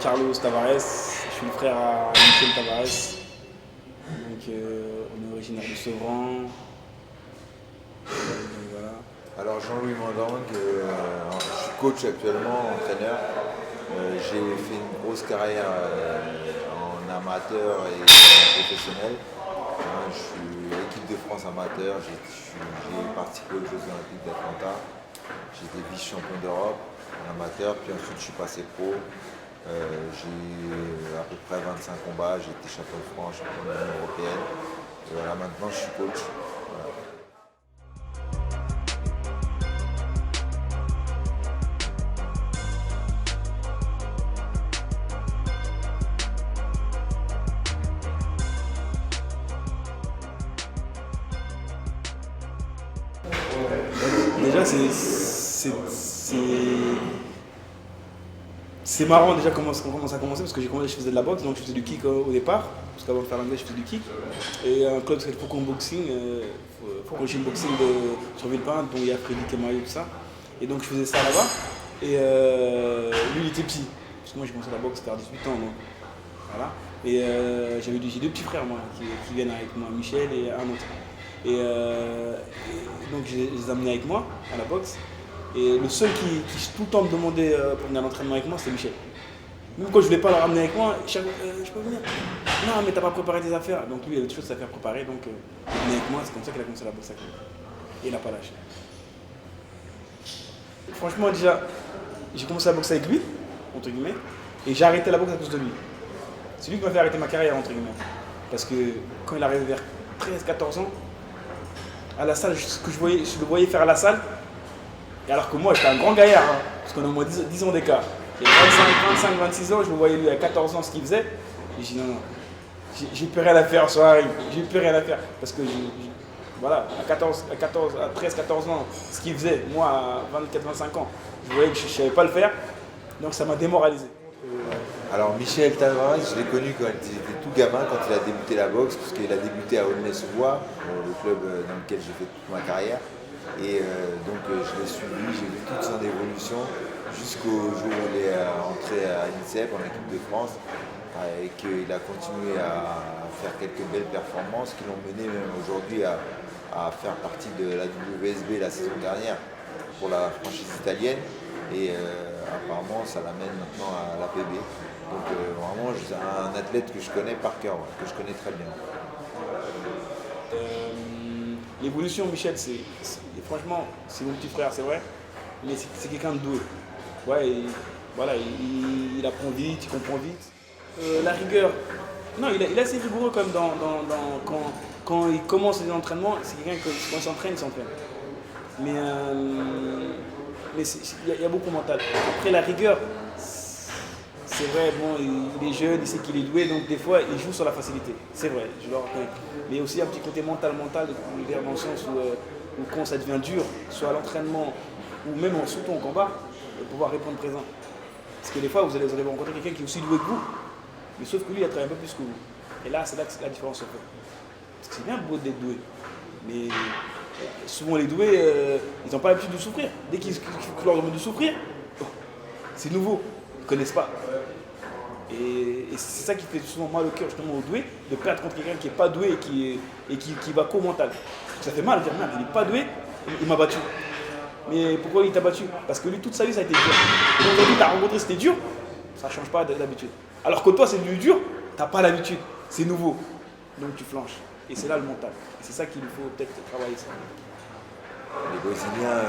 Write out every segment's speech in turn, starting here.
Carlos Tavares, je suis le frère à Michel Tavares. Donc on est originaire de Sevran. Voilà. Alors Jean-Louis Mandang, je suis coach actuellement, entraîneur. J'ai fait une grosse carrière en amateur et en professionnel. Je suis équipe de France amateur, j'ai participé aux Jeux Olympiques d'Atlanta. J'étais vice-champion d'Europe en amateur, puis ensuite je suis passé pro. J'ai à peu près 25 combats, j'ai été champion de France, champion de l'Union européenne. Et voilà, maintenant je suis coach. Voilà. Déjà, c'est marrant déjà comment ça a commencé parce que je faisais de la boxe, donc je faisais du kick au départ, parce qu'avant de faire l'anglais je faisais du kick. Et un club qui s'appelle Faucon Boxing, Faucon Gym Boxing sur Villepinte, dont il y a Freddy Kemayo, tout ça. Et donc je faisais ça là-bas. Et lui il était petit, parce que moi j'ai commencé la boxe vers 18 ans. Donc, voilà. Et j'ai deux petits frères moi qui viennent avec moi, Michel et un autre. Et donc je les amenais avec moi à la boxe. Et le seul qui tout le temps me demandait pour venir à l'entraînement avec moi, c'était Michel. Même quand je ne voulais pas le ramener avec moi, je peux venir. Non, mais t'as pas préparé tes affaires. Donc lui, il a des choses à faire préparer. Donc il venait avec moi, c'est comme ça qu'il a commencé la boxe avec moi. Et il n'a pas lâché. Franchement, déjà, j'ai commencé la boxe avec lui, entre guillemets, et j'ai arrêté la boxe à cause de lui. C'est lui qui m'a fait arrêter ma carrière, entre guillemets. Parce que quand il arrivait vers 13-14 ans, à la salle, je le voyais faire à la salle. Et alors que moi, j'étais un grand gaillard, hein, parce qu'on a au moins 10 ans d'écart. J'ai 25, 26 ans, je me voyais lui à 14 ans ce qu'il faisait. Et j'ai dit non, j'ai plus rien à faire sur la ring, j'ai plus rien à faire. Parce que voilà, à 13, 14 ans, ce qu'il faisait, moi à 24, 25 ans, je voyais que je ne savais pas le faire. Donc ça m'a démoralisé. Alors Michel Tavares, je l'ai connu quand il était tout gamin, quand il a débuté la boxe, parce qu'il a débuté à Aulnay-sous-Bois, le club dans lequel j'ai fait toute ma carrière. Et donc je l'ai suivi, j'ai vu toute son évolution jusqu'au jour où il est entré à l'INSEP en équipe de France et qu'il a continué à faire quelques belles performances qui l'ont mené même aujourd'hui à faire partie de la WSB la saison dernière pour la franchise italienne et apparemment ça l'amène maintenant à l'APB. Donc vraiment c'est un athlète que je connais par cœur, que je connais très bien. L'évolution, Michel, franchement, c'est mon petit frère, c'est vrai, mais c'est quelqu'un de doué. Ouais, il apprend vite, il comprend vite. La rigueur, non, il est assez rigoureux comme quand il commence les entraînements, c'est quelqu'un que quand il s'entraîne, il s'entraîne. Mais il y a beaucoup mental. Après, la rigueur, c'est vrai, bon, il est jeune, il sait qu'il est doué, donc des fois, il joue sur la facilité. C'est vrai, je le reconnais. Mais il y a aussi un petit côté mental, dans le sens où quand ça devient dur, soit à l'entraînement ou même surtout en combat, de pouvoir répondre présent. Parce que des fois, vous allez rencontrer quelqu'un qui est aussi doué que vous, mais sauf que lui, il a travaillé un peu plus que vous. Et là, c'est là que la différence se fait. Parce que c'est bien beau d'être doué, mais souvent les doués, ils n'ont pas l'habitude de souffrir. Dès qu'ils leur demandent de souffrir, c'est nouveau, ils ne connaissent pas. Et c'est ça qui fait souvent mal au cœur justement aux doués, de perdre contre quelqu'un qui n'est pas doué et qui va qu'au mental. Ça fait mal de dire merde, il n'est pas doué, il m'a battu. Mais pourquoi il t'a battu? Parce que lui, toute sa vie, ça a été dur. Donc aujourd'hui, tu as rencontré, c'était dur, ça ne change pas d'habitude. Alors que toi, c'est devenu dur, tu n'as pas l'habitude, c'est nouveau. Donc tu flanches. Et c'est là le mental. Et c'est ça qu'il faut peut-être travailler. Ça. Les Brésiliens,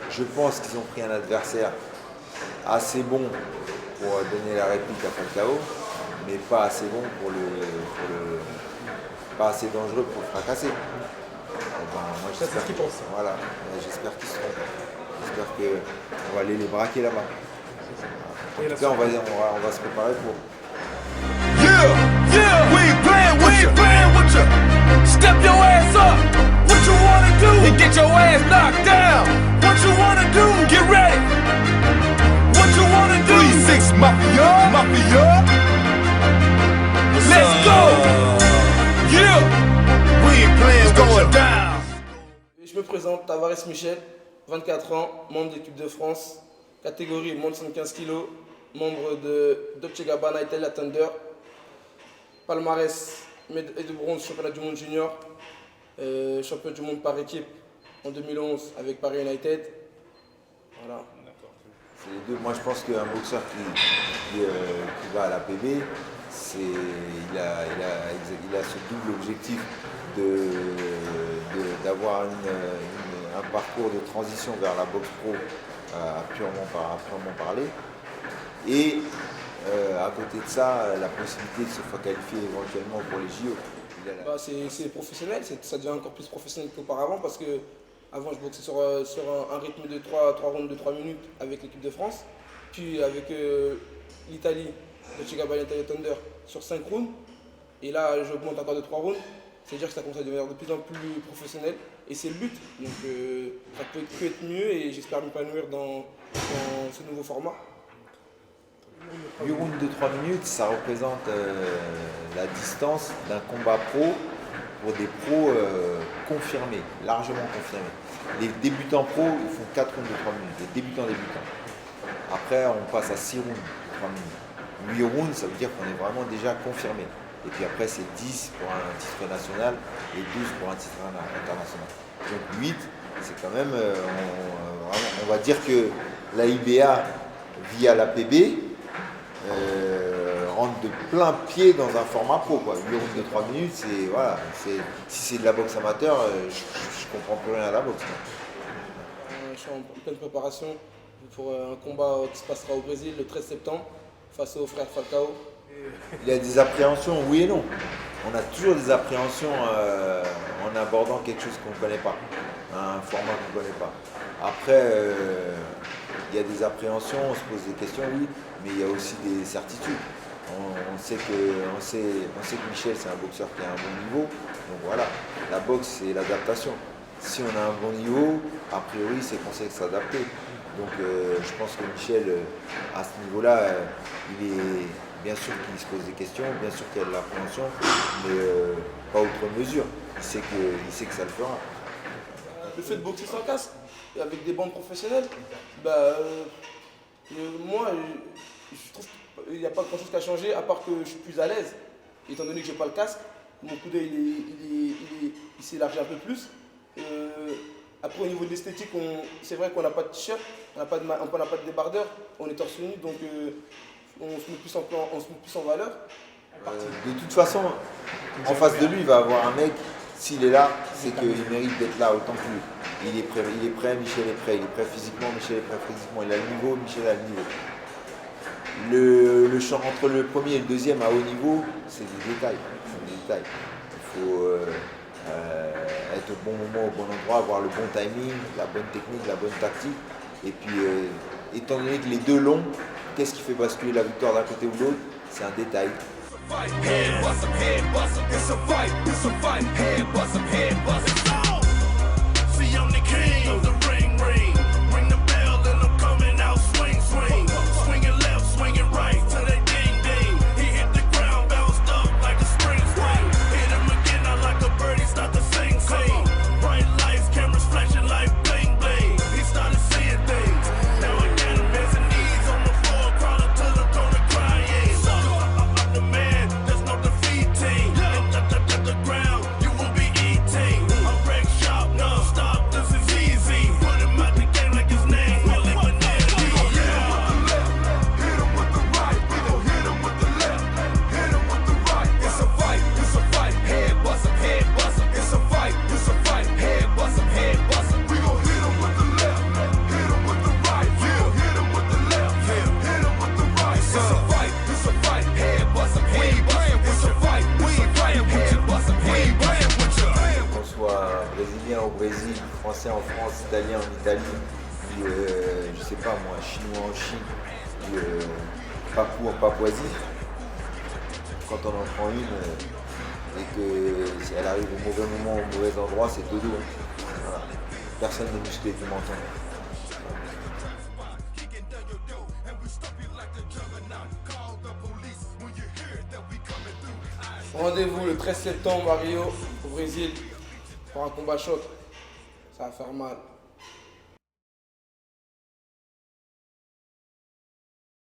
je pense qu'ils ont pris un adversaire assez bon pour donner la réplique à Falcao, mais pas assez bon pas assez dangereux pour le fracasser. Moi, c'est ce qu'ils pensent. Voilà, j'espère qu'ils seront. J'espère qu'on va aller les braquer là-bas. En tout cas, on va se préparer pour. We ain't playing with you. Step your ass up. What you wanna do? And get your ass knocked down. What you wanna do? Get ready. What you wanna do? 3-6 Mafia. Let's go. Yeah. We ain't playing with you. Down. Je me présente, Tavares Michel, 24 ans, membre de l'équipe de France, catégorie moins de 75 kg, membre de Dolce Gabbana Italia Thunder. Palmarès médaille de bronze, championnat du monde junior, champion du monde par équipe en 2011 avec Paris United. Voilà. C'est les deux. Moi, je pense qu'un boxeur qui va à la PB, il a ce double objectif d'avoir un parcours de transition vers la boxe pro à purement parler. Et à côté de ça, la possibilité de se faire qualifier éventuellement pour les JO. C'est professionnel, ça devient encore plus professionnel qu'auparavant parce que avant je boxais sur un rythme de 3 rounds de 3 minutes avec l'équipe de France, puis avec l'Italie, le Dolce Gabbana Italia Thunder sur 5 rounds, et là j'augmente encore de 3 rounds, c'est-à-dire que ça commence à devenir de plus en plus professionnel et c'est le but, donc ça peut que être mieux et j'espère m'épanouir dans ce nouveau format. 8 rounds de 3 minutes, ça représente la distance d'un combat pro pour des pros confirmés, largement confirmés. Les débutants pros, ils font 4 rounds de 3 minutes, les débutants. Après, on passe à 6 rounds de 3 minutes. 8 rounds, ça veut dire qu'on est vraiment déjà confirmé. Et puis après, c'est 10 pour un titre national et 12 pour un titre international. Donc 8, c'est quand même, on va dire que la IBA, via la PB, rentre de plein pied dans un format pro. 8 rounds de 3 minutes, si c'est de la boxe amateur, je comprends plus rien à la boxe. Je suis en pleine préparation pour un combat qui se passera au Brésil le 13 septembre face au frère Falcao. Il y a des appréhensions, oui et non. On a toujours des appréhensions en abordant quelque chose qu'on ne connaît pas, un format qu'on ne connaît pas. Après, il y a des appréhensions, on se pose des questions, oui, mais il y a aussi des certitudes. On sait que Michel, c'est un boxeur qui a un bon niveau, donc voilà, la boxe, c'est l'adaptation. Si on a un bon niveau, a priori, c'est qu'on sait s'adapter. Donc je pense que Michel, à ce niveau-là, il est bien sûr qu'il se pose des questions, bien sûr qu'il y a de l'appréhension, mais pas outre mesure. Il sait que ça le fera. Le fait de boxer sans casque, avec des bandes professionnelles, moi, je trouve qu'il n'y a pas grand-chose qui a changé, à part que je suis plus à l'aise, étant donné que je n'ai pas le casque. Mon coup d'œil, il s'élargit un peu plus. Après, au niveau de l'esthétique, c'est vrai qu'on n'a pas de t-shirt, on n'a pas de débardeur, on est torse nu, donc on se met plus en valeur. De toute façon, en face de lui, il va avoir un mec, s'il est là, c'est qu'il mérite d'être là autant que lui. Il est prêt, Michel est prêt, il est prêt physiquement, Michel est prêt physiquement, il a le niveau, Michel a le niveau. Le champ entre le premier et le deuxième à haut niveau, c'est des détails. Il faut être au bon moment, au bon endroit, avoir le bon timing, la bonne technique, la bonne tactique. Et puis, étant donné que les deux longs, qu'est-ce qui fait basculer la victoire d'un côté ou de l'autre? C'est un détail. Au Brésil, français en France, italien en Italie, puis je sais pas moi, chinois en Chine, puis papou en Papouasie. Quand on en prend une et que si elle arrive au mauvais moment, au mauvais endroit, c'est dodo. Voilà. Personne n'est musclé, tu m'entends. Rendez-vous le 13 septembre à Rio, au Brésil, pour un combat choc. Ça va faire mal.